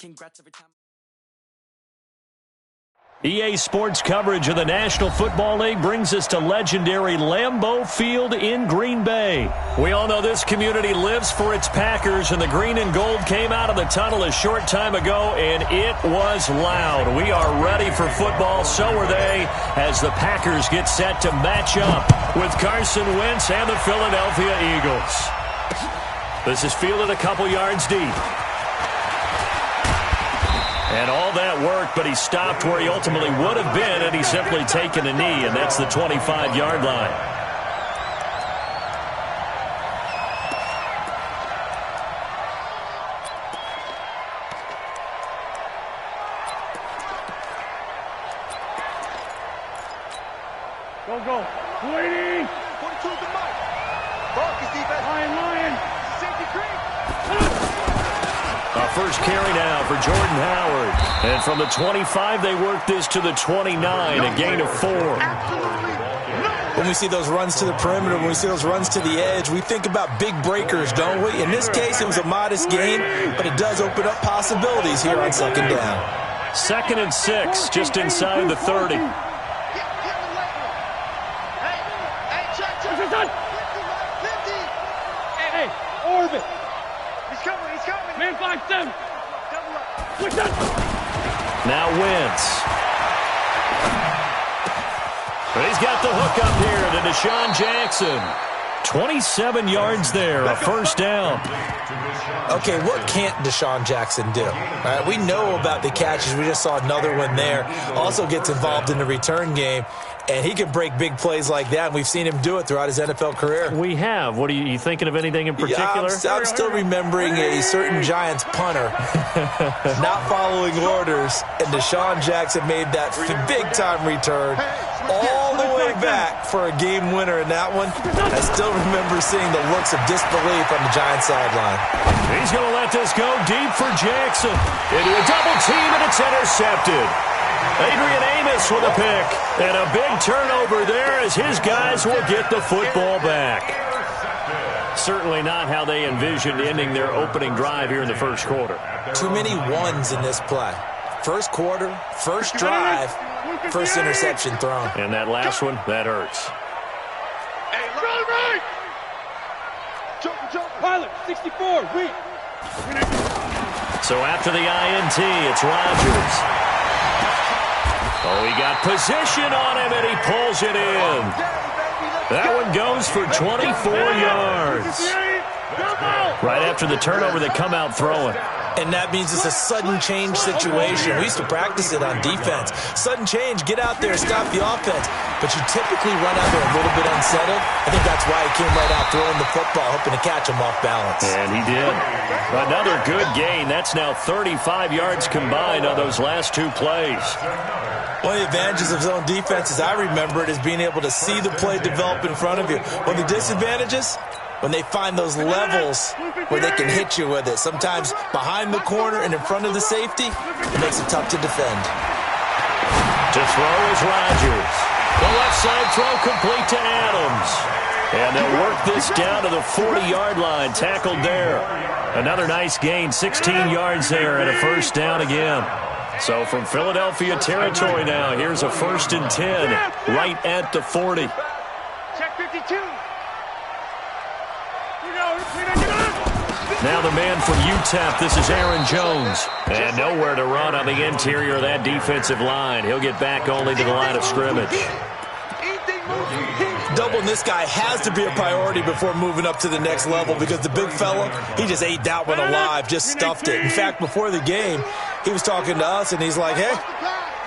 Congrats every time. EA Sports coverage of the National Football League brings us to legendary Lambeau Field in Green Bay. We all know this community lives for its Packers, and the green and gold came out of the tunnel a short time ago, and it was loud. We are ready for football, so are they, as the Packers get set to match up with Carson Wentz and the Philadelphia Eagles. This is fielded a couple yards deep. And all that work, but he stopped where he ultimately would have been had he simply taken a knee, and that's the 25-yard line. Go. 280. 42 to Mike. Broncos defense. Lion. Safety creep. First carry now for Jordan Howard. And from the 25, they work this to the 29, a gain of 4. When we see those runs to the perimeter, when we see those runs to the edge, we think about big breakers, don't we? In this case, it was a modest gain, but it does open up possibilities here on second down. 2nd and 6, just inside the 30. Hey, Orbit. He's coming. Man 5-7. Now Wentz. But he's got the hook up here to Deshaun Jackson. 27 yards there, a first down. Okay, what can't Deshaun Jackson do? All right, we know about the catches. We just saw another one there. Also gets involved in the return game, and he can break big plays like that, and we've seen him do it throughout his NFL career. We have. What are you thinking of anything in particular? Yeah, I'm still remembering a certain Giants punter not following orders, and Deshaun Jackson made that big-time return all the way back for a game winner in that one. I still remember seeing the looks of disbelief on the Giants sideline. He's going to let this go deep for Jackson. Into a double team, and it's intercepted. Adrian Amos with a pick, and a big turnover there as his guys will get the football back. Certainly not how they envisioned ending their opening drive here in the first quarter. Too many ones in this play. First quarter, first drive, first interception thrown. And that last one, that hurts. Pilot, 64, wait. So after the INT, it's Rodgers. Oh, he got position on him, and he pulls it in. That one goes for 24 yards. Right after the turnover, they come out throwing. And that means it's a sudden change situation. We used to practice it on defense. Sudden change, get out there, stop the offense. But you typically run out there a little bit unsettled. I think that's why he came right out throwing the football, hoping to catch him off balance. And he did. Another good gain. That's now 35 yards combined on those last two plays. One of the advantages of zone defense, as I remember it, is being able to see the play develop in front of you. One of the disadvantages, when they find those levels where they can hit you with it. Sometimes behind the corner and in front of the safety, it makes it tough to defend. To throw is Rodgers. The left side throw complete to Adams. And they'll work this down to the 40-yard line, tackled there. Another nice gain, 16 yards there, and a first down again. So from Philadelphia territory now, here's a 1st and 10 right at the 40. Check 52. Now the man from UTEP, this is Aaron Jones. And nowhere to run on the interior of that defensive line. He'll get back only to the line of scrimmage. Doubling this guy has to be a priority before moving up to the next level because the big fella, he just ate that one alive, just stuffed it. In fact, before the game, he was talking to us, and he's like, hey,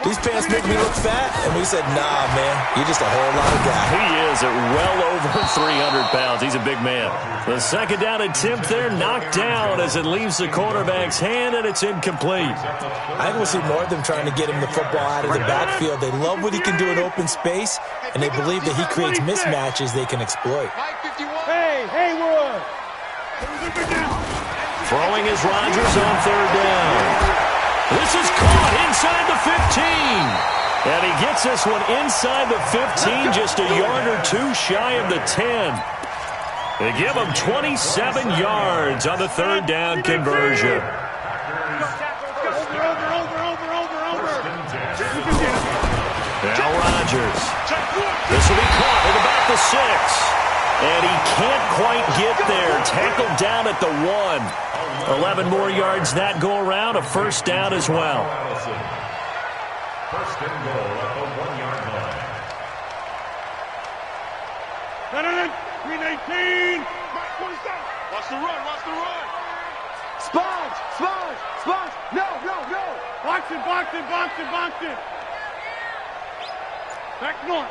these pants make me look fat. And we said, nah, man, you're just a whole lot of guy. He is at well over 300 pounds. He's a big man. The second down attempt there knocked down as it leaves the quarterback's hand, and it's incomplete. I think we'll see more of them trying to get him the football out of the backfield. They love what he can do in open space, and they believe that he creates mismatches they can exploit. Hey, Haywood! Throwing is Rodgers on third down. This is caught inside the 15. And he gets this one inside the 15, just a yard or two shy of the 10. They give him 27 yards on the third down conversion. the 6. And he can't quite get there. Tackled down at the 1. 11 more yards that go around. A first down as well. First and goal at the 1-yard line. Green 18. Watch the run. Watch the run. Sponge. Sponge. Sponge. No. Box it. Back north.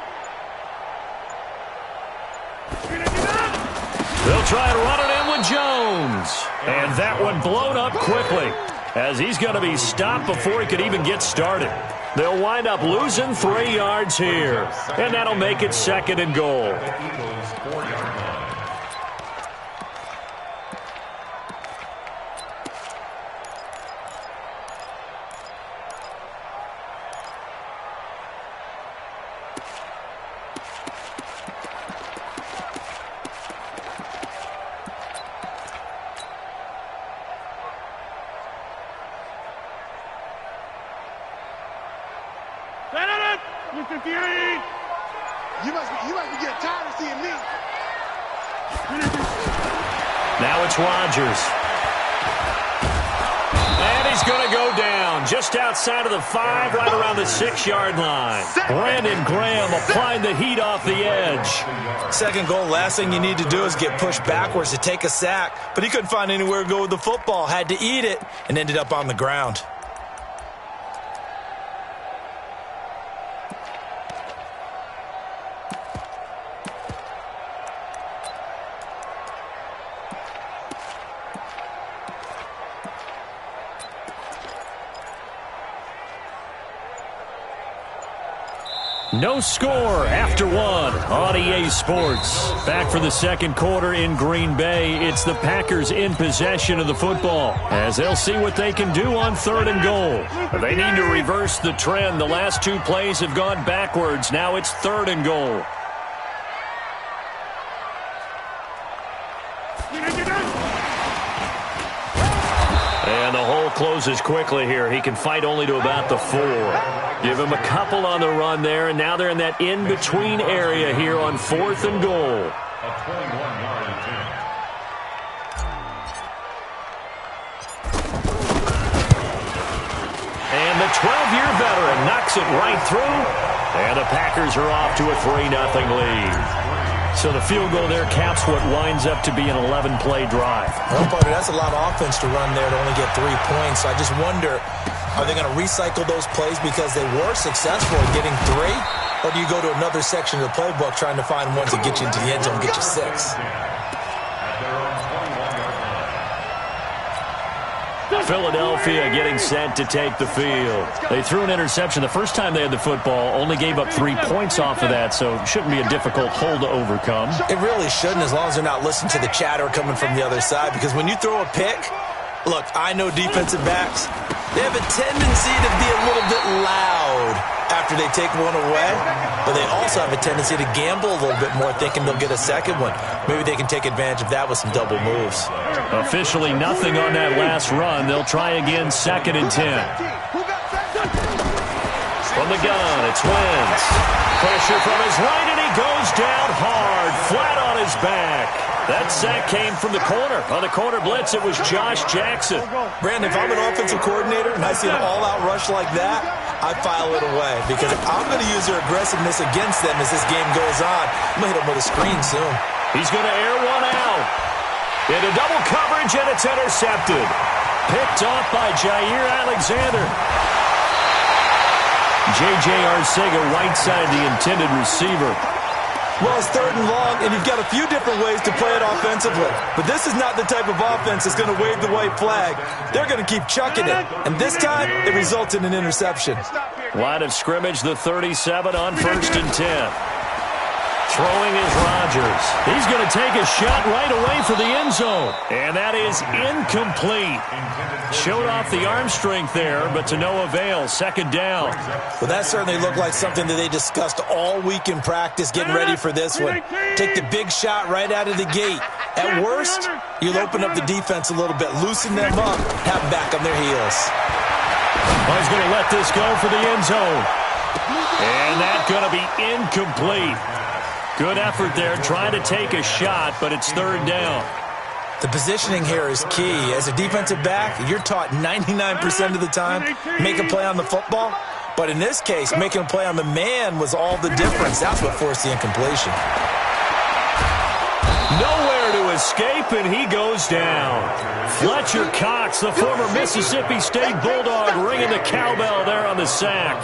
They'll try and run it in with Jones. And that one blown up quickly as he's going to be stopped before he could even get started. They'll wind up losing 3 yards here. And that'll make it second and goal. Eagles 4-yard line. You must be getting tired of seeing me. Now it's Rodgers. And he's going to go down just outside of the 5, right around the 6-yard line. Brandon Graham applying the heat off the edge. Second goal, last thing you need to do is get pushed backwards to take a sack. But he couldn't find anywhere to go with the football. Had to eat it and ended up on the ground. No score after 1 on EA Sports. Back for the second quarter in Green Bay. It's the Packers in possession of the football as they'll see what they can do on 3rd and goal. They need to reverse the trend. The last 2 plays have gone backwards. Now it's 3rd and goal. And the hole closes quickly here. He can fight only to about the 4. Give him a couple on the run there, and now they're in that in-between area here on 4th and goal. A 21-yard attempt. And the 12-year veteran knocks it right through, and the Packers are off to a 3-0 lead. So the field goal there caps what winds up to be an 11-play drive. Well, partner, that's a lot of offense to run there to only get 3 points. So I just wonder, are they going to recycle those plays because they were successful in getting 3? Or do you go to another section of the playbook trying to find ones that get you into the end zone and get you 6? Philadelphia getting set to take the field. They threw an interception the first time they had the football, only gave up 3 points off of that, so it shouldn't be a difficult hole to overcome. It really shouldn't, as long as they're not listening to the chatter coming from the other side, because when you throw a pick, look, I know defensive backs, they have a tendency to be a little bit loud after they take one away, but they also have a tendency to gamble a little bit more, thinking they'll get a second one. Maybe they can take advantage of that with some double moves. Officially nothing on that last run. They'll try again, 2nd and 10. From the gun, it's Wentz. Pressure from his right, and he goes down hard, flat on his back. That sack came from the corner. On the corner blitz, it was Josh Jackson. Brandon, if I'm an offensive coordinator and I see an all-out rush like that, I file it away because I'm going to use their aggressiveness against them as this game goes on. I'm going to hit them with a screen soon. He's going to air one out. Into double coverage, and it's intercepted. Picked off by Jair Alexander. J.J. Arcega right side the intended receiver. Well, it's 3rd and long, and you've got a few different ways to play it offensively. But this is not the type of offense that's going to wave the white flag. They're going to keep chucking it. And this time, it results in an interception. Line of scrimmage, the 37 on 1st and 10. Throwing is Rodgers. He's going to take a shot right away for the end zone. And that is incomplete. Showed off the arm strength there, but to no avail. 2nd down. Well, that certainly looked like something that they discussed all week in practice, getting ready for this one. Take the big shot right out of the gate. At worst, you'll open up the defense a little bit, loosen them up, have them back on their heels. Well, he's going to let this go for the end zone. And that's going to be incomplete. Good effort there, trying to take a shot, but it's third down. The positioning here is key. As a defensive back, you're taught 99% of the time, make a play on the football. But in this case, making a play on the man was all the difference. That's what forced the incompletion. Nowhere to escape, and he goes down. Fletcher Cox, the former Mississippi State Bulldog, ringing the cowbell there on the sack.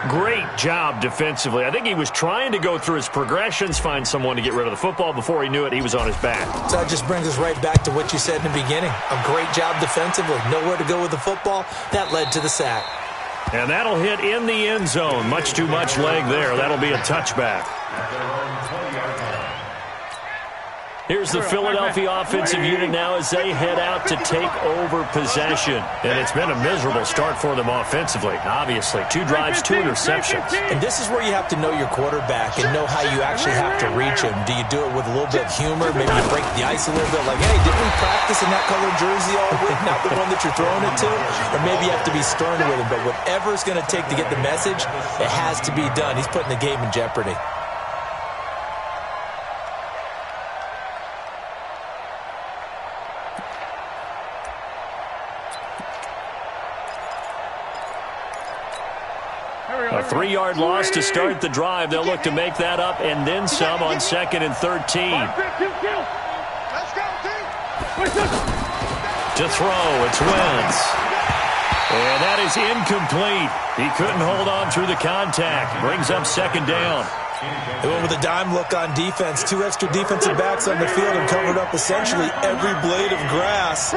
Great job defensively. I think he was trying to go through his progressions, find someone to get rid of the football. Before he knew it, he was on his back. So that just brings us right back to what you said in the beginning. A great job defensively. Nowhere to go with the football. That led to the sack. And that'll hit in the end zone. Much too much leg there. That'll be a touchback. Here's the Philadelphia offensive unit now as they head out to take over possession. And it's been a miserable start for them offensively, obviously. 2 drives, 2 interceptions. And this is where you have to know your quarterback and know how you actually have to reach him. Do you do it with a little bit of humor? Maybe you break the ice a little bit like, hey, didn't we practice in that colored jersey all week? Not the one that you're throwing it to? Or maybe you have to be stern with him. But whatever it's going to take to get the message, it has to be done. He's putting the game in jeopardy. A 3-yard loss to start the drive. They'll look to make that up and then some on 2nd and 13. To throw, it's Wentz. And that is incomplete. He couldn't hold on through the contact. Brings up 2nd down. They went with a dime look on defense. 2 extra defensive backs on the field and covered up essentially every blade of grass.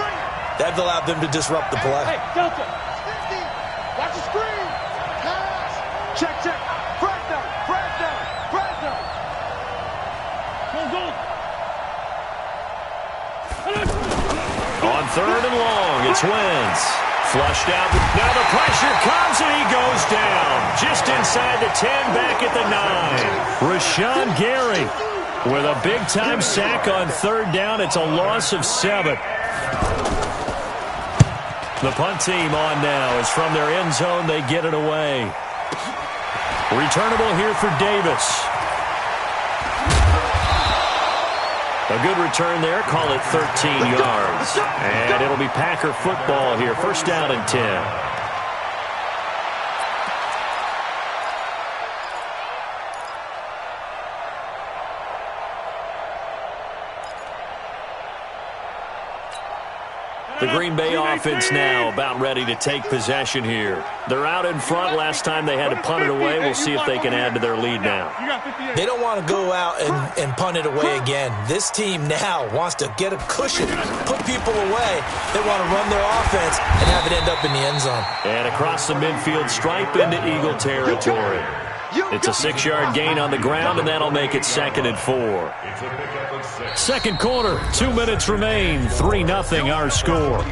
That allowed them to disrupt the play. Hey, Delta. Watch the screen. Check. Frag down. On 3rd and long, it's Wentz. Flushed out. Now the pressure comes and he goes down. Just inside the 10, back at the 9. Rashawn Gary with a big-time sack on 3rd down. It's a loss of 7. The punt team on now is from their end zone. They get it away. Returnable here for Davis. A good return there. Call it 13 yards. And it'll be Packer football here. 1st down and 10. The Green Bay offense now about ready to take possession here. They're out in front. Last time they had to punt it away. We'll see if they can add to their lead now. They don't want to go out and punt it away again. This team now wants to get a cushion, put people away. They want to run their offense and have it end up in the end zone. And across the midfield stripe into Eagle territory. It's a 6-yard gain on the ground, and that'll make it 2nd and 4. Second quarter, 2 minutes remain. 3-0 our score.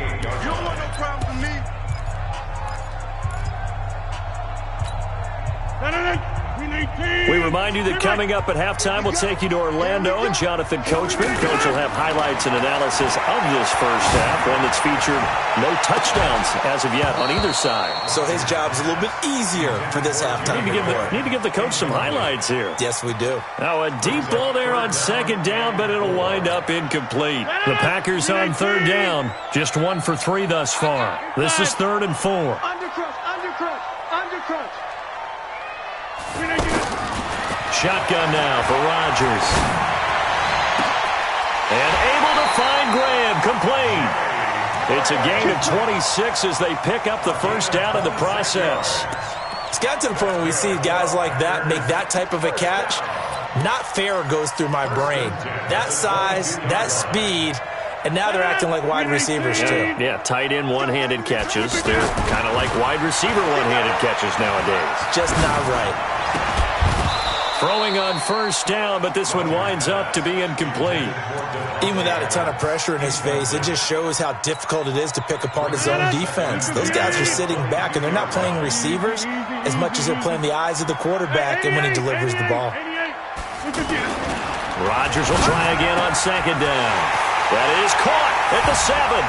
We remind you that coming up at halftime, we'll take you to Orlando and Jonathan Coachman. Coach will have highlights and analysis of this first half, one that's featured no touchdowns as of yet on either side. So his job's a little bit easier for this halftime. Need to give the coach some highlights here. Yes, we do. Now a deep ball there on 2nd down, but it'll wind up incomplete. The Packers on 3rd down, just 1 for 3 thus far. This is 3rd and 4. Undercrunch. Shotgun now for Rodgers. And able to find Graham, complete. It's a gain of 26 as they pick up the 1st down in the process. It's got to the point where we see guys like that make that type of a catch. Not fair goes through my brain. That size, that speed, and now they're acting like wide receivers too. Yeah, tight end one-handed catches. They're kind of like wide receiver one-handed catches nowadays. Just not right. Throwing on 1st down, but this one winds up to be incomplete. Even without a ton of pressure in his face, it just shows how difficult it is to pick apart his own defense. Those guys are sitting back, and they're not playing receivers as much as they're playing the eyes of the quarterback and when he delivers the ball. Rodgers will try again on 2nd down. That is caught at the 7.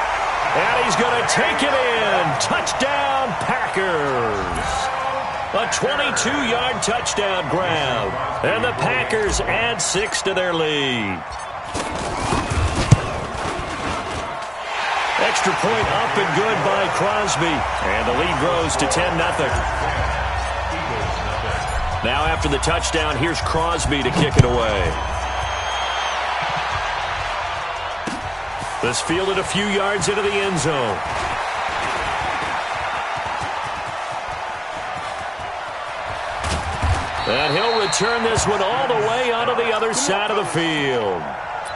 And he's going to take it in. Touchdown, Packers. A 22-yard touchdown grab. And the Packers add 6 to their lead. Extra point up and good by Crosby. And the lead grows to 10-0. Now after the touchdown, here's Crosby to kick it away. This fielded a few yards into the end zone. And he'll return this one all the way onto the other side of the field.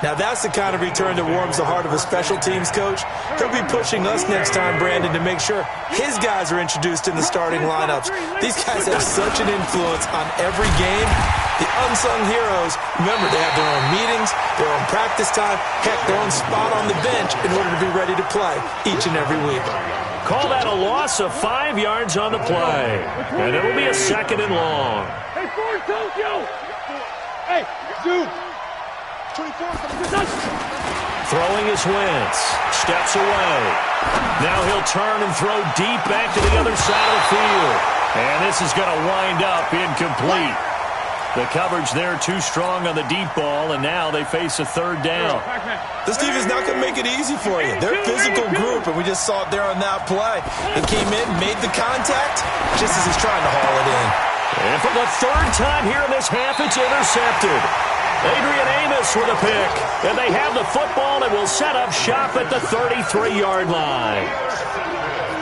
Now that's the kind of return that warms the heart of a special teams coach. He'll be pushing us next time, Brandon, to make sure his guys are introduced in the starting lineups. These guys have such an influence on every game. The unsung heroes, remember, they have their own meetings, their own practice time, heck, their own spot on the bench in order to be ready to play each and every week. Call that a loss of 5 yards on the play. And it'll be a 2nd and long. Hey, Ford, Tokyo! Hey, dude! 24, Throwing is Wentz. Steps away. Now he'll turn and throw deep back to the other side of the field. And this is going to wind up incomplete. The coverage there too strong on the deep ball, and now they face a 3rd down. This team is not going to make it easy for you. They're a physical group, and we just saw it there on that play. They came in, made the contact, just as he's trying to haul it in. And for the 3rd time here in this half, it's intercepted. Adrian Amos with a pick. And they have the football and will set up shop at the 33-yard line.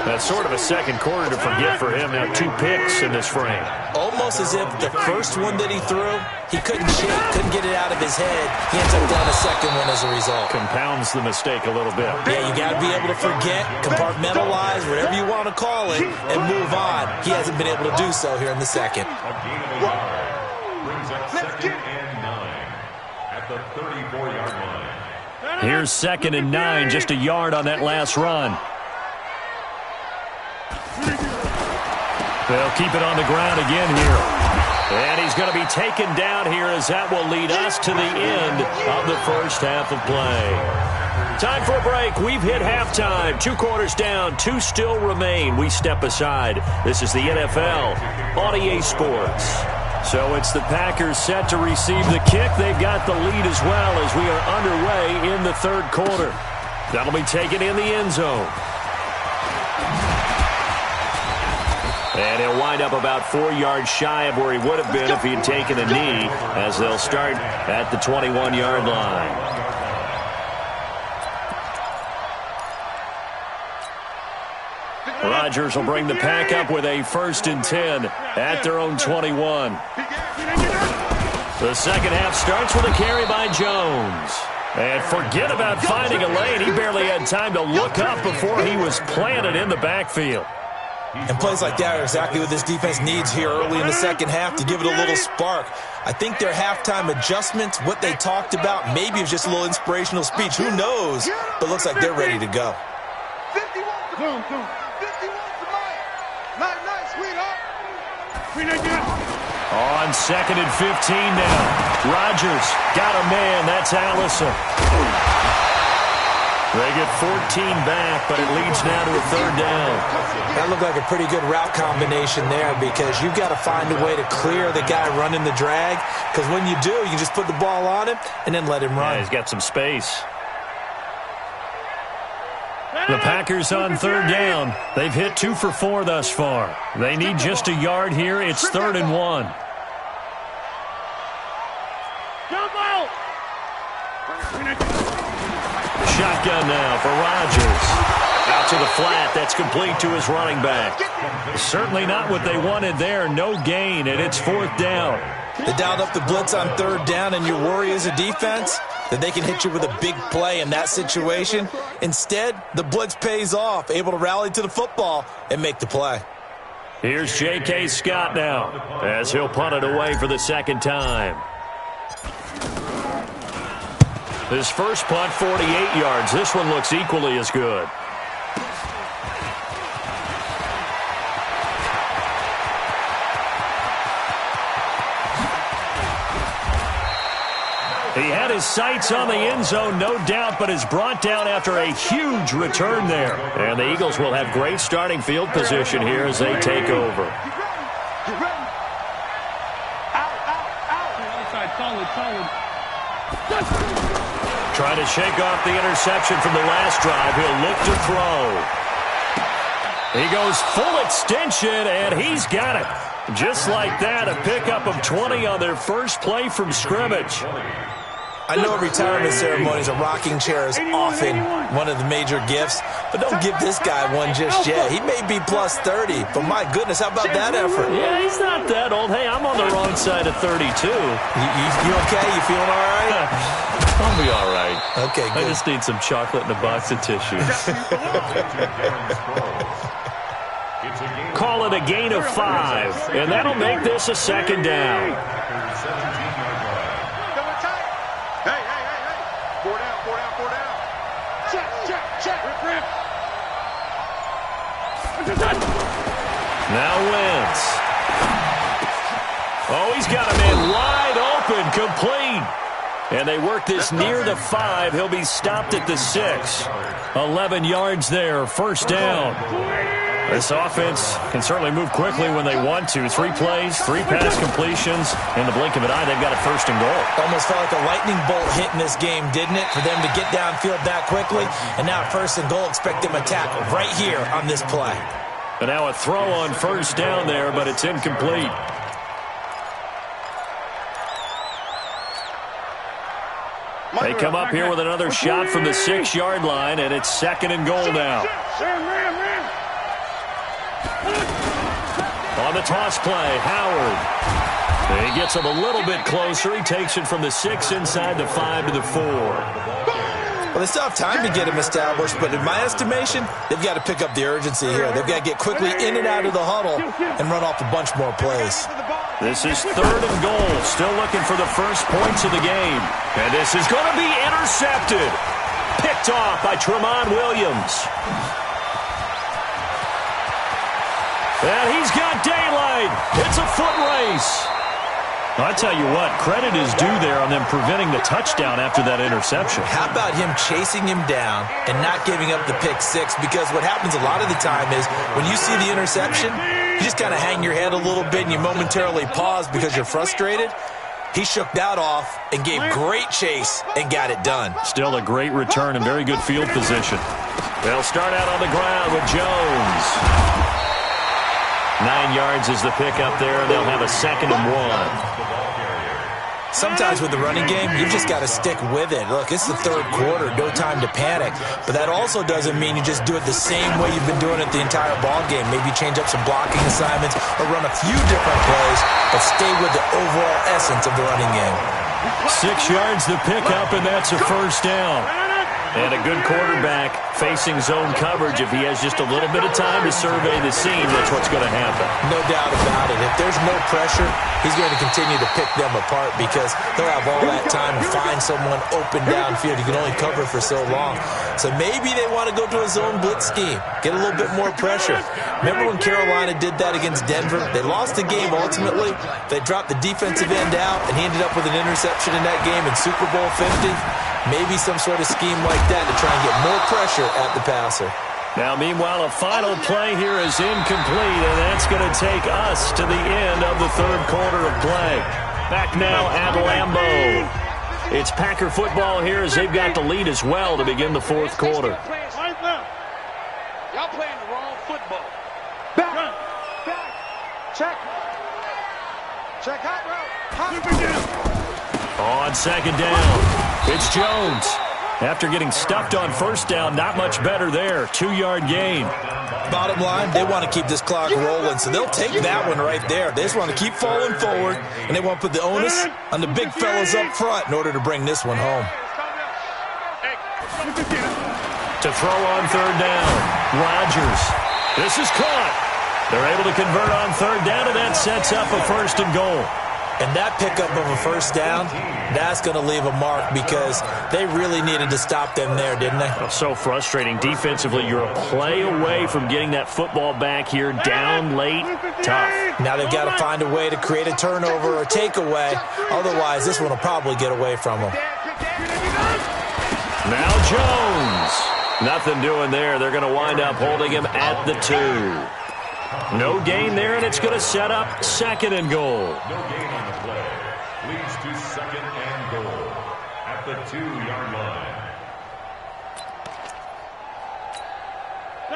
That's sort of a second quarter to forget for him. Now 2 picks in this frame. Almost as if the first one that he threw, he couldn't shake, couldn't get it out of his head. He ends up down a second one as a result. Compounds the mistake a little bit. Yeah, you got to be able to forget, compartmentalize, whatever you want to call it, and move on. He hasn't been able to do so here in the second. Brings up 2nd and 9 at the 34-yard line. Here's 2nd and 9, just a yard on that last run. They'll keep it on the ground again here. And he's going to be taken down here as that will lead us to the end of the first half of play. Time for a break. We've hit halftime. 2 quarters down, 2 still remain. We step aside. This is the NFL on EA Sports. So it's the Packers set to receive the kick. They've got the lead as well as we are underway in the 3rd quarter. That'll be taken in the end zone. And he'll wind up about 4 yards shy of where he would have been if he had taken a knee, as they'll start at the 21-yard line. Rodgers will bring the pack up with a 1st and 10 at their own 21. The second half starts with a carry by Jones. And forget about finding a lane. He barely had time to look up before he was planted in the backfield. And plays like that are exactly what this defense needs here early in the second half to give it a little spark. I think their halftime adjustments, what they talked about, maybe it was just a little inspirational speech. Who knows? But looks like they're ready to go. 51 to Mike. Nice, sweetheart. On 2nd and 15 now. Rodgers got a man. That's Allison. They get 14 back, but it leads now to a 3rd down. That looked like a pretty good route combination there, because you've got to find a way to clear the guy running the drag, because when you do, you can just put the ball on him and then let him run. Yeah, he's got some space. The Packers on 3rd down. They've hit 2 for 4 thus far. They need just a yard here. It's 3rd and 1. Jump out! Shotgun now for Rodgers. Out to the flat. That's complete to his running back. Certainly not what they wanted there. No gain, and it's 4th down. They dialed up the blitz on 3rd down, and your worry as a defense that they can hit you with a big play in that situation. Instead, the blitz pays off, able to rally to the football and make the play. Here's J.K. Scott now as he'll punt it away for the 2nd time. His first punt, 48 yards. This one looks equally as good. He had his sights on the end zone, no doubt, but is brought down after a huge return there. And the Eagles will have great starting field position here as they take over. You ready? Out. Outside, solid. Trying to shake off the interception from the last drive. He'll look to throw. He goes full extension, and he's got it. Just like that, a pickup of 20 on their first play from scrimmage. I know retirement ceremonies, a rocking chair is often one of the major gifts, but don't give this guy one just yet. He may be plus 30, but my goodness, how about that effort? Yeah, he's not that old. Hey, I'm on the wrong side of 32. You okay? You feeling all right? I'll be all right. Okay, good. I just need some chocolate and a box of tissues. Call it a gain of 5, and that'll make this a second down. Hey. 4 down. Check. Rip. Now Wentz. Oh, he's got a man wide open, complete. And they work this near the 5. He'll be stopped at the 6. 11 yards there, first down. This offense can certainly move quickly when they want to. 3 plays, 3 pass completions. In the blink of an eye, they've got a first and goal. Almost felt like a lightning bolt hit in this game, didn't it? For them to get downfield that quickly. And now first and goal, expect them to attack right here on this play. And now a throw on first down there, but it's incomplete. They come up here with another shot from the 6-yard line, and it's second and goal now. On the toss play, Howard. He gets him a little bit closer. He takes it from the 6 inside the 5 to the 4. Well, they still have time to get him established, but in my estimation, they've got to pick up the urgency here. They've got to get quickly in and out of the huddle and run off a bunch more plays. This is third and goal. Still looking for the first points of the game. And this is going to be intercepted. Picked off by Tramon Williams. And he's got daylight. It's a foot race. I tell you what, credit is due there on them preventing the touchdown after that interception. How about him chasing him down and not giving up the pick 6? Because what happens a lot of the time is when you see the interception, you just kind of hang your head a little bit and you momentarily pause because you're frustrated. He shook that off and gave great chase and got it done. Still a great return and very good field position. They'll start out on the ground with Jones. 9 yards is the pickup there. They'll have a second and 1. Sometimes with the running game, you've just got to stick with it. Look, it's the third quarter, no time to panic. But that also doesn't mean you just do it the same way you've been doing it the entire ball game. Maybe change up some blocking assignments or run a few different plays, but stay with the overall essence of the running game. 6 yards the pickup, and that's a first down. And a good quarterback facing zone coverage. If he has just a little bit of time to survey the scene, that's what's going to happen. No doubt about it. If there's no pressure, he's going to continue to pick them apart because he'll have all that time to find someone open downfield. He can only cover for so long. So maybe they want to go to a zone blitz scheme, get a little bit more pressure. Remember when Carolina did that against Denver? They lost the game ultimately. They dropped the defensive end out, and he ended up with an interception in that game in Super Bowl 50. Maybe some sort of scheme like that to try and get more pressure at the passer. Now, meanwhile, a final play here is incomplete, and that's going to take us to the end of the third quarter of play. Back now at Lambeau. It's Packer football here as they've got the lead as well to begin the fourth quarter. Y'all playing the wrong football. Back. Check. On second down, it's Jones. After getting stuffed on first down, not much better there. 2-yard gain. Bottom line, they want to keep this clock rolling, so they'll take that one right there. They just want to keep falling forward, and they want to put the onus on the big fellas up front in order to bring this one home. To throw on third down, Rodgers. This is caught. They're able to convert on third down, and that sets up a first and goal. And that pickup of a first down, that's going to leave a mark because they really needed to stop them there, didn't they? So frustrating. Defensively, you're a play away from getting that football back here down late. Tough. Now they've got to find a way to create a turnover or takeaway. Otherwise, this one will probably get away from them. Now Jones. Nothing doing there. They're going to wind up holding him at the 2. No gain there, and it's going to set up second and goal. No gain on the play. Leads to second and goal at the 2-yard line.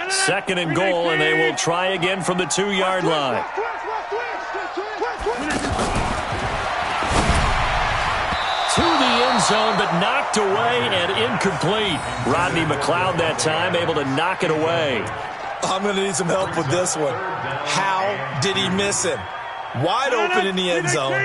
Second and goal, and they will try again from the 2-yard line. To the end zone, but knocked away and incomplete. Rodney McLeod that time able to knock it away. I'm going to need some help with this one. How did he miss him? Wide open in the end zone.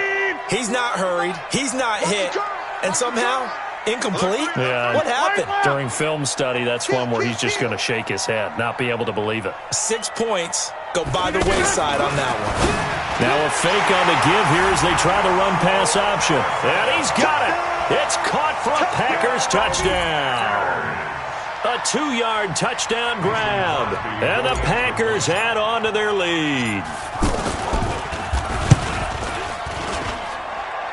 He's not hurried. He's not hit. And somehow, incomplete? Yeah. What happened? During film study, that's one where he's just going to shake his head, not be able to believe it. 6 points go by the wayside on that one. Now a fake on the give here as they try the run-pass option. And he's got it. It's caught for a Packers touchdown. A 2-yard touchdown grab. And the Packers add on to their lead.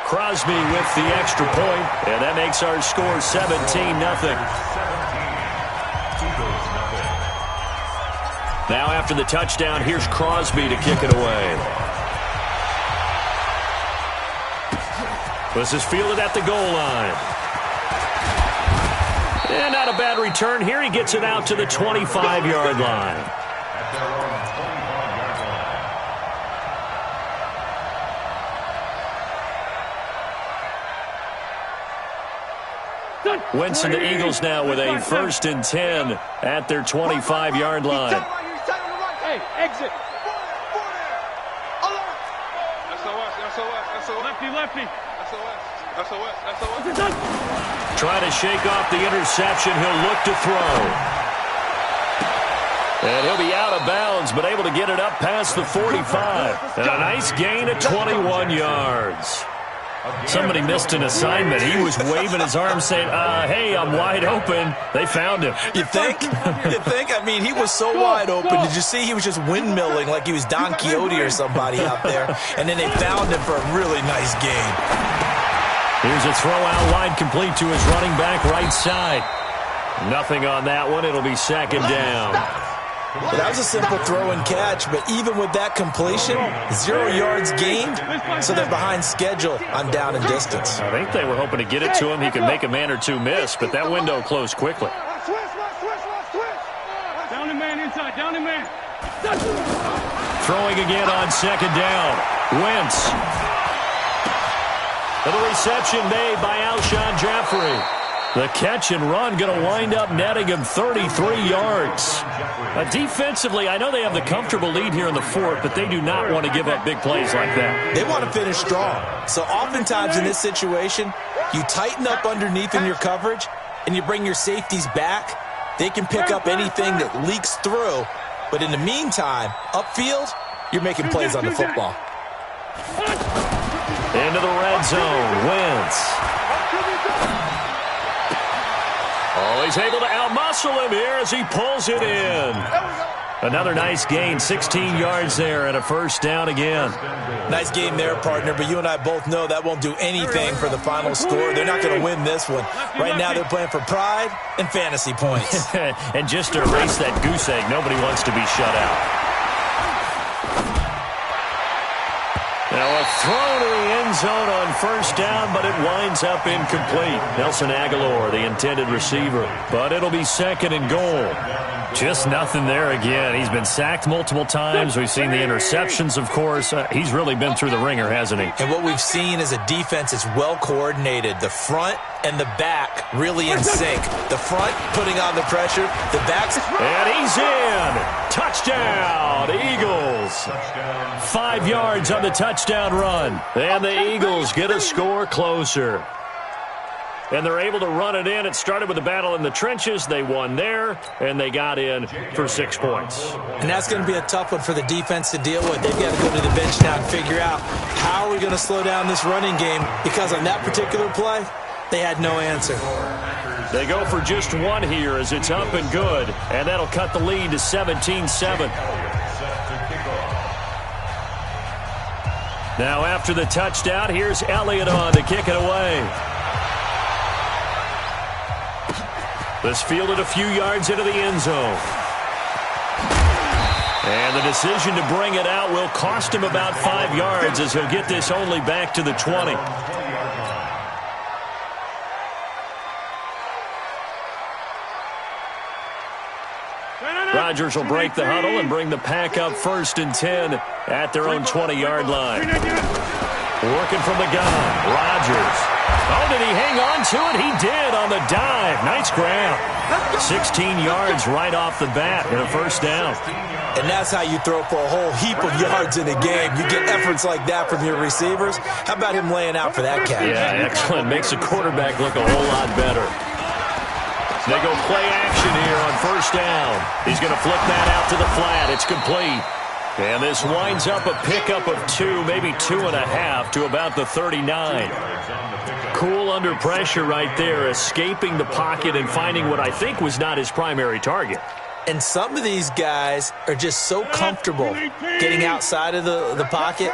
Crosby with the extra point, and that makes our score 17-0. Now after the touchdown, here's Crosby to kick it away. This is fielded at the goal line. And not a bad return here. He gets it out to the 25-yard line. Wentz and the Eagles now with a 1st and 10 at their 25-yard line. Hey, exit. Lefty. Trying to shake off the interception. He'll look to throw. And he'll be out of bounds, but able to get it up past the 45. And a nice gain of 21 yards. Somebody missed an assignment. He was waving his arms saying, hey, I'm wide open. They found him. You think? You think? I mean, he was so wide open. Did you see he was just windmilling like he was Don Quixote or somebody out there? And then they found him for a really nice gain. Here's a throw out wide complete to his running back right side. Nothing on that one. It'll be second down. Well, that was a simple throw and catch, but even with that completion, 0 yards gained, so they're behind schedule on down and distance. I think they were hoping to get it to him. He could make a man or two miss, but that window closed quickly. Down the man inside, down the man. Throwing again on second down. Wentz. And the reception made by Alshon Jeffrey. The catch and run going to wind up netting him 33 yards. Defensively, I know they have the comfortable lead here in the 4th, but they do not want to give up big plays like that. They want to finish strong. So oftentimes in this situation, you tighten up underneath in your coverage, and you bring your safeties back. They can pick up anything that leaks through. But in the meantime, upfield, you're making plays on the football. Into the red zone, Wentz. Oh, he's able to outmuscle him here as he pulls it in. Another nice gain, 16 yards there and a 1st down again. Nice game there, partner, but you and I both know that won't do anything for the final score. They're not going to win this one. Right now they're playing for pride and fantasy points. And just to erase that goose egg, nobody wants to be shut out. Now a throw to the end zone on 1st down, but it winds up incomplete. Nelson Aguilar, the intended receiver. But it'll be 2nd and goal. Just nothing there again. He's been sacked multiple times. We've seen the interceptions, of course. He's really been through the ringer, hasn't he? And what we've seen is a defense that's well coordinated. The front and the back really in sync. The front putting on the pressure. The back's... And he's in. Touchdown, Eagles. 5 yards on the touchdown run. And the Eagles get a score closer. And they're able to run it in. It started with a battle in the trenches. They won there, and they got in for 6 points. And that's going to be a tough one for the defense to deal with. They've got to go to the bench now and figure out how are we going to slow down this running game, because on that particular play, they had no answer. They go for just one here as it's up and good, and that'll cut the lead to 17-7. Now after the touchdown, here's Elliott on to kick it away. This fielded a few yards into the end zone. And And the decision to bring it out will cost him about 5 yards as he'll get this only back to the 20. Rodgers will break the huddle and bring the pack up 1st and 10 at their own 20-yard line. Working from the gun, Rodgers. Oh, did he hang on to it? He did on the dive. Nice grab. 16 yards right off the bat and a 1st down. And that's how you throw for a whole heap of yards in a game. You get efforts like that from your receivers. How about him laying out for that catch? Yeah, excellent. Makes the quarterback look a whole lot better. They go play action here on 1st down. He's going to flip that out to the flat. It's complete. And this winds up a pickup of 2, maybe 2.5 to about the 39. Cool under pressure right there, escaping the pocket and finding what I think was not his primary target. And some of these guys are just so comfortable getting outside of the pocket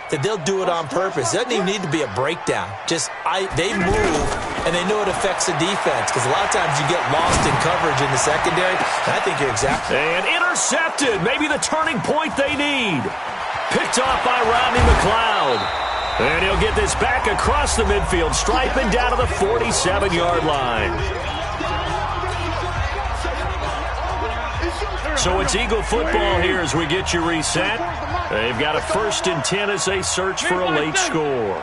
that they'll do it on purpose. It doesn't even need to be a breakdown. They move, and they know it affects the defense because a lot of times you get lost in coverage in the secondary, and I think you're exactly. And intercepted. Maybe the turning point they need. Picked off by Rodney McLeod. And he'll get this back across the midfield stripe and down to the 47-yard line. So it's Eagle football here as we get you reset. They've got a 1st and 10 as they search for a late score.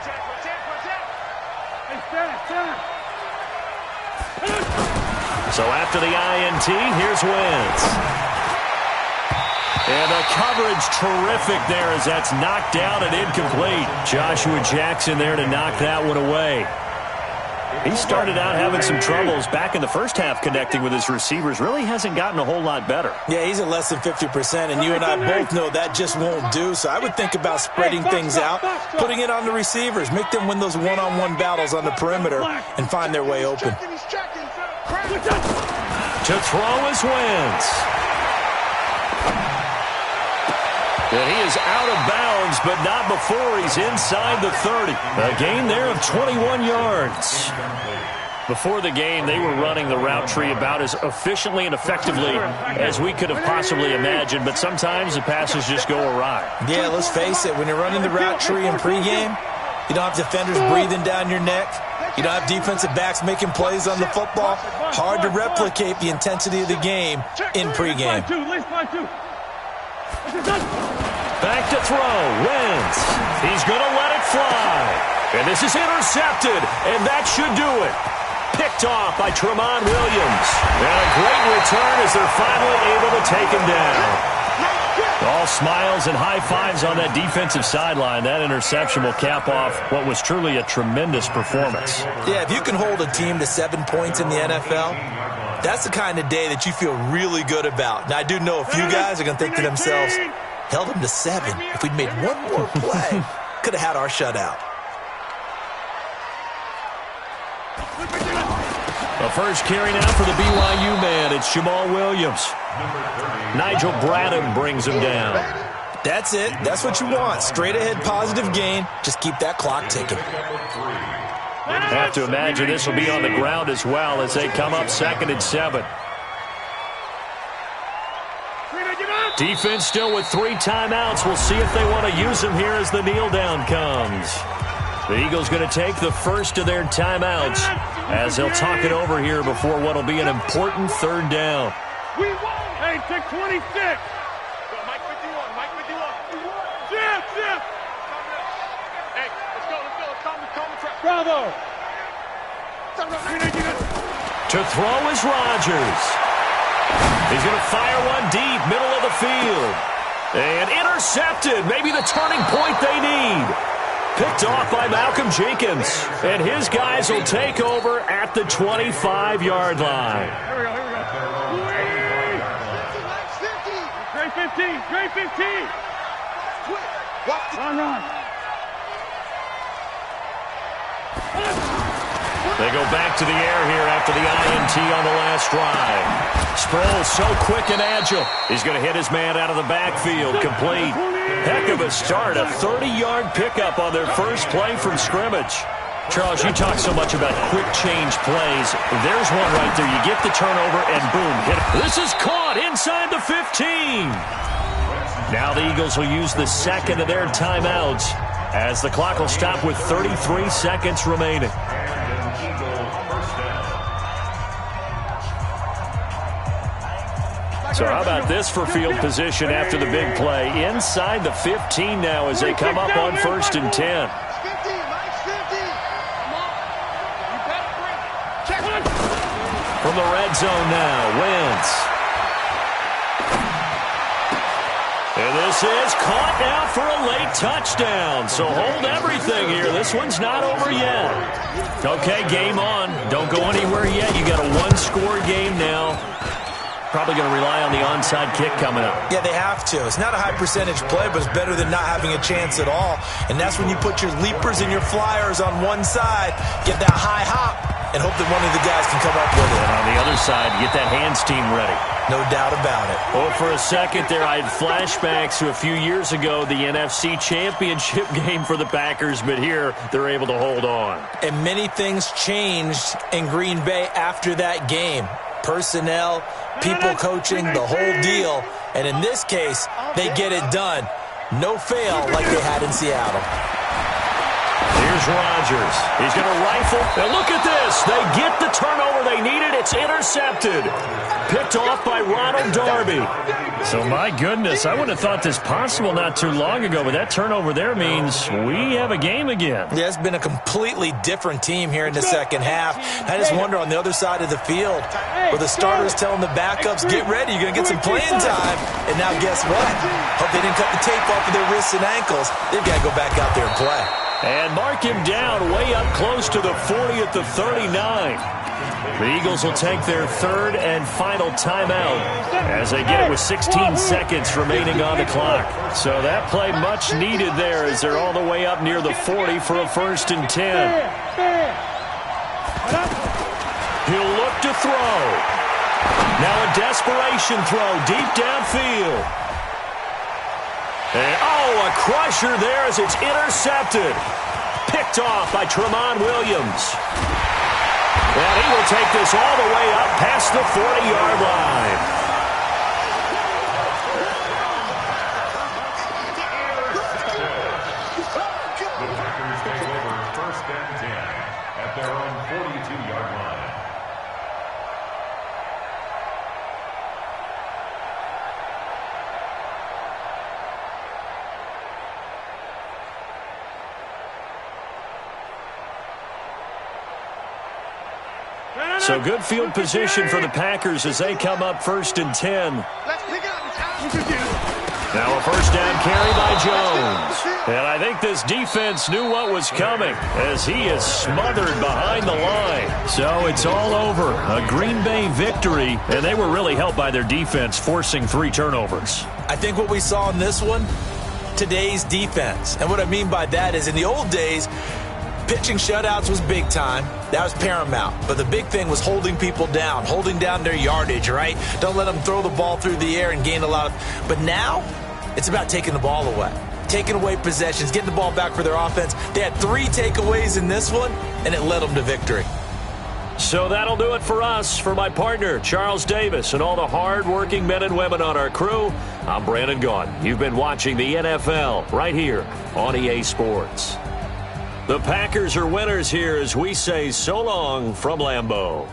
So after the INT, here's Wentz. And the coverage terrific there as that's knocked down and incomplete. Joshua Jackson there to knock that one away. He started out having some troubles back in the first half connecting with his receivers. Really hasn't gotten a whole lot better. Yeah, he's at less than 50%, and you and I both know that just won't do. So I would think about spreading things out, putting it on the receivers, make them win those one-on-one battles on the perimeter and find their way open. To throw is Wentz. And he is out of bounds, but not before he's inside the 30. A gain there of 21 yards. Before the game, they were running the route tree about as efficiently and effectively as we could have possibly imagined, but sometimes the passes just go awry. Yeah, let's face it, when you're running the route tree in pregame, you don't have defenders breathing down your neck. You don't have defensive backs making plays on the football. Hard to replicate the intensity of the game in pregame. Back to throw, Wentz. He's going to let it fly. And this is intercepted, and that should do it. Picked off by Tramon Williams. And a great return as they're finally able to take him down. All smiles and high fives on that defensive sideline. That interception will cap off what was truly a tremendous performance. Yeah, if you can hold a team to 7 points in the NFL, that's the kind of day that you feel really good about. Now, I do know a few guys are going to think to themselves, held them to 7. If we'd made one more play, could have had our shutout. The first carry now for the BYU man. It's Jamal Williams. Nigel Bradham brings him down. That's it. That's what you want. Straight ahead positive gain. Just keep that clock ticking. Have to imagine this will be on the ground as well as they come up 2nd and 7. Defense still with 3 timeouts. We'll see if they want to use them here as the kneel down comes. The Eagles going to take the first of their timeouts as they'll talk it over here before what will be an important 3rd down. We won. Hey, take 26. Mike 51. Mike 51. Zip. Hey, let's go. Calm the track. Bravo. To throw is Rodgers. He's going to fire one deep, middle of the field. And intercepted. Maybe the turning point they need. Picked off by Malcolm Jenkins. And his guys will take over at the 25-yard line. Here we go. Great 15. Run. They go back to the air here after the INT on the last drive. Sproles so quick and agile. He's going to hit his man out of the backfield. Complete. Heck of a start. A 30-yard pickup on their first play from scrimmage. Charles, you talk so much about quick change plays. There's one right there. You get the turnover and boom, hit it. This is caught inside the 15. Now the Eagles will use the second of their timeouts as the clock will stop with 33 seconds remaining. So how about this for field position after the big play? Inside the 15 now as they come up on 1st and 10. From the red zone now, Wentz. And this is caught now for a late touchdown. So hold everything here. This one's not over yet. Okay, game on. Don't go anywhere yet. You got a one-score game now. Probably going to rely on the onside kick coming up. Yeah, they have to. It's not a high percentage play, but it's better than not having a chance at all. And that's when you put your leapers and your flyers on one side, get that high hop, and hope that one of the guys can come up with it. And on the other side, get that hands team ready. No doubt about it. Oh, for a second there, I had flashbacks to a few years ago, the NFC Championship game for the Packers, but here they're able to hold on. And many things changed in Green Bay after that game. Personnel, people coaching, the whole deal. And in this case, they get it done. No fail like they had in Seattle. Here's Rodgers. He's going to rifle. Now look at this. They get the turnover they needed. It's intercepted. Picked off by Ronald Darby. So, my goodness, I wouldn't have thought this possible not too long ago, but that turnover there means we have a game again. Yeah, it's been a completely different team here in the second half. I just wonder on the other side of the field where the starters telling the backups, get ready, you're going to get some playing time. And now guess what? Hope they didn't cut the tape off of their wrists and ankles. They've got to go back out there and play. And mark him down way up close to the 40 at the 39. The Eagles will take their third and final timeout as they get it with 16 seconds remaining on the clock. So that play much needed there as they're all the way up near the 40 for a 1st and 10. He'll look to throw. Now a desperation throw deep downfield. And, a crusher there as it's intercepted. Picked off by Tramon Williams. And he will take this all the way up past the 40-yard line. The Packers take over 1st and 10 at their own 42-yard line. So good field position for the Packers as they come up 1st and 10. Now a first down carry by Jones. And I think this defense knew what was coming as he is smothered behind the line. So it's all over. A Green Bay victory, and they were really helped by their defense forcing 3 turnovers. I think what we saw in this one, today's defense. And what I mean by that is in the old days, pitching shutouts was big time. That was paramount. But the big thing was holding people down, holding down their yardage, right? Don't let them throw the ball through the air and gain a lot of... But now, it's about taking the ball away. Taking away possessions, getting the ball back for their offense. They had 3 takeaways in this one, and it led them to victory. So that'll do it for us. For my partner, Charles Davis, and all the hard-working men and women on our crew, I'm Brandon Gaudin. You've been watching the NFL right here on EA Sports. The Packers are winners here as we say so long from Lambeau.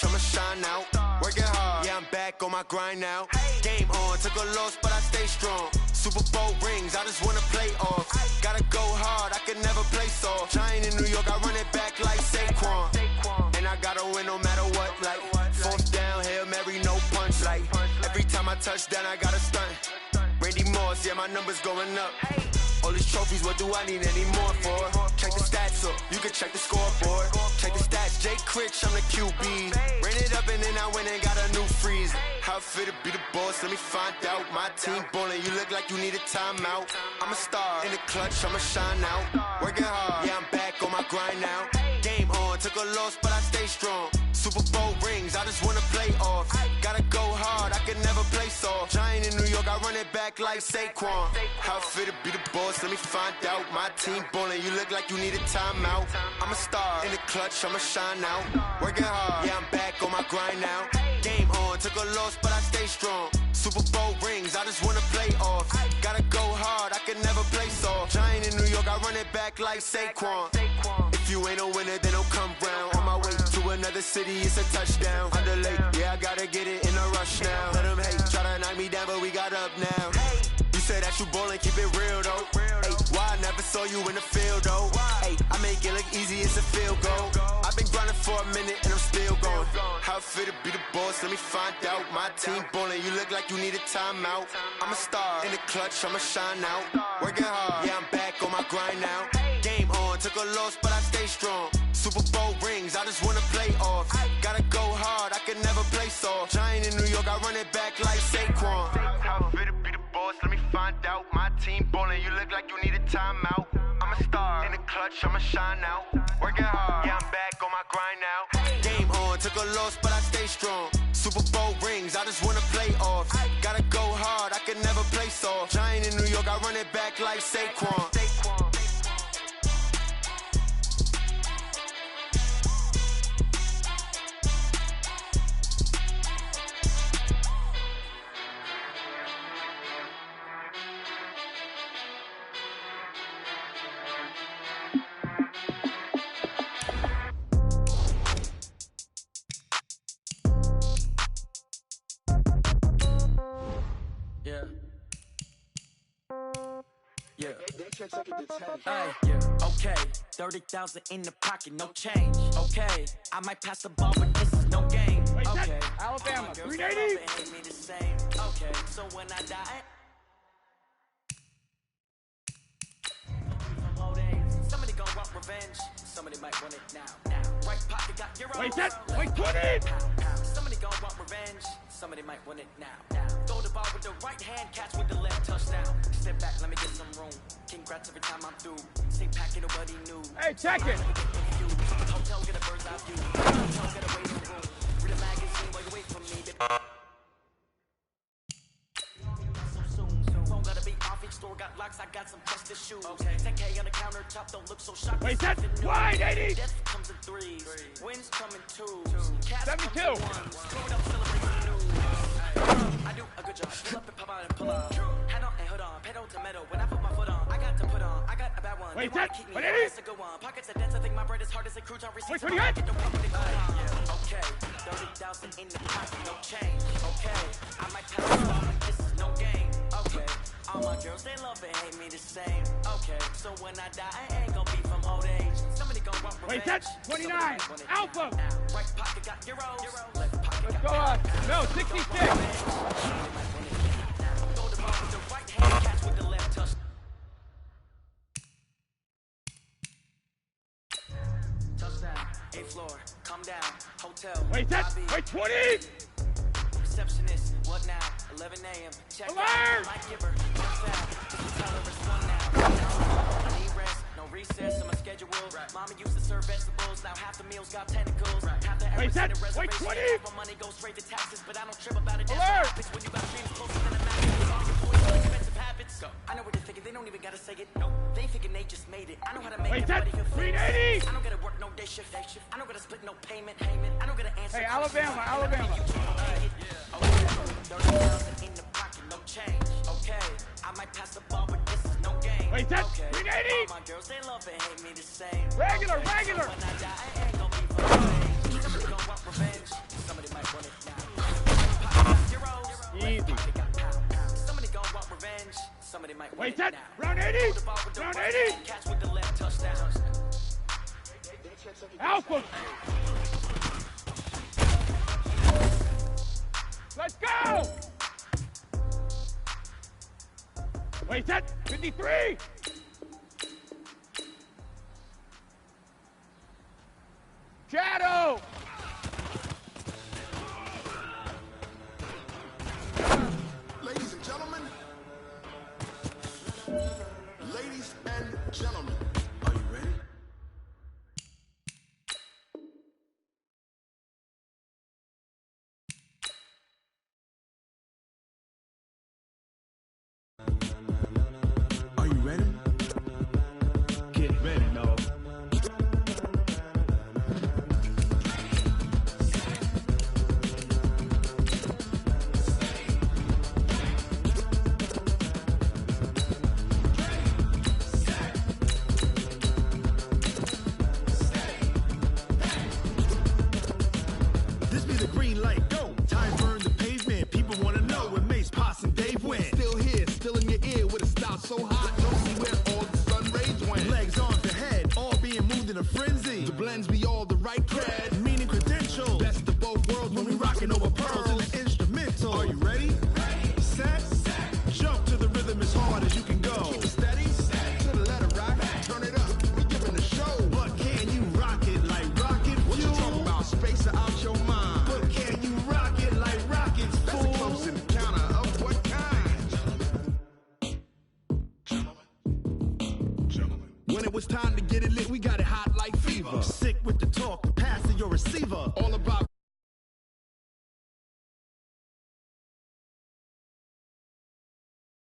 I'ma shine out, working hard, yeah, I'm back on my grind now. Game on, took a loss, but I stay strong. Super Bowl rings, I just wanna play off. Gotta go hard, I can never play soft. Giant in New York, I run it back like Saquon. And I gotta win no matter what, like 4th down, Hail Mary, no punch. Like every time I touch down, I gotta stunt. Randy Moss, yeah, my numbers going up. All these trophies, what do I need any more for? Check the stats up, you can check the scoreboard. Check the stats, Jay Critch, I'm the QB. Ran it up and then I went and got a new freeze. How fit to be the boss? Let me find out. My team ballin', you look like you need a timeout. I'm a star in the clutch, I'ma shine out. Working hard, yeah, I'm back on my grind now. Game on, took a loss, but I stay strong. Super Bowl rings, I just wanna play off. Gotta go hard, I can never play soft. Giant in New York, I run it back like Saquon. How fit to be the boss? Let me find out. My team ballin', you look like you need a timeout. I'm a star in the clutch, I'ma shine out. Working hard, yeah, I'm back on my grind now. Game on, took a loss, but I stay strong. Super Bowl rings, I just wanna play off. Gotta go hard, I can never play soft. Giant in New York, I run it back like Saquon. If you ain't a winner, then don't come round. On my way to another city, it's a touchdown. Underlay, yeah, I gotta get it in a rush now. Let them hate, try to knock me down, but we got up now. You said that you ballin', keep it real though. Hey, why I never saw you in the field though? Hey, I make it look easy, it's a field goal. I've been grinding for a minute and I'm still going. How fit to be the boss? Let me find out. My team ballin', you look like you need a timeout. I'm a star in the clutch, I'ma shine out. Working hard, yeah, I'm back on my grind now. Game on, took a loss, but I stay strong. Super Bowl rings, I just wanna play off. Gotta go hard, I can never play soft. Giant in New York, I run it back like Saquon. How fit to be the boss? Let me find out. My team ballin', you look like you need a timeout. I'm a star in the clutch, I'ma shine out. Working hard, yeah, I'm back on my grind now. Game on, took a loss, but I stay strong. Super Bowl rings, I just wanna play off. Gotta go hard, I can never play soft. Giant in New York, I run it back like Saquon. Okay, 30,000 in the pocket, no change. Okay, I might pass the ball, but this is no game. Okay, Alabama, 380. Hate me the same. Okay, so when I die, somebody gon' want revenge. Somebody might want it now. Right pocket got your own. Wait, that, wait, 20. Somebody gon' want revenge. Somebody might want it now. Throw the ball with the right hand, catch with the left, touchdown. Step back, let me get some room. Congrats every time I'm through. Same packet, nobody knew. Hey, check it. Hotel, get a bird's eye view. Hotel, get a waiting room. Read a magazine while you wait for me. So soon. Phone gotta be off, each store got locks, I got some festive shoes. Okay. 10K on the countertop, don't look so shocked. Wait, that's wide, 80. Death comes in threes. Wins come in twos. Cash 72. comes in ones. Screwed up, celebrating the news. I do a good job. Pull up and pop out and pull up. Head on and hood on, pedal to metal. When I put my foot on, I got to put on. I got a bad one. Wait, they wanna that, keep me. what That's a good one. Pockets are dense, I think my bread is hard as a crouton. Wait, what do you got? Okay, 30,000 in the pocket, no change. Okay, I might pass the ball, but this is no game. Okay, all my girls, they love and hate me the same. Okay, so when I die, I ain't gonna be from old age. Somebody gon' want revenge. Wait, that's 29. Alpha. Right pocket got euros. Left pocket Let's got go on. No, 66. throw the ball with the right hand, catch with the left touch. Touchdown, 8th floor, come down, hotel. Wait, that's, lobby. wait, 20. Receptionist, what now? 11 a.m. Check Alert! out, might give her one foul. Just tell her it's one now. I need rest, no recess on my schedule. Mama used to serve vegetables, now half the meals got tentacles. Half the Wait, every that, wait, 20. half my money goes straight to taxes, but I don't trip about it. Alert! That's when you got dreams closer than a mattress. All your boys with expensive habits. I know what they're thinking, they don't even gotta say it. Nope, they thinking they just made it. I know how to make Wait, that, everybody feel 380. I don't gotta work no day shift. I don't gotta split no payment. I don't gotta answer. Hey, Alabama, Alabama. 30,000 in the pocket, no change. Okay, I might pass the ball, but this is no game. Wait, that's okay. 380. All my girls, they love and hate me the same. Regular, okay. regular. So when I die, I ain't gonna be for the somebody gon' want revenge. Somebody might want it now. Pocket got zeros. Easy. Pocket got pound. Somebody gon' want revenge. Somebody might want Wait, it that, now. round 80. Throw the ball with the Round right 80. hand, catch with the left, touchdown. Alpha. Let's go. Wait, that, 53. Shadow. When it was time to get it lit, we got it hot like fever. Sick with the talk, passing your receiver.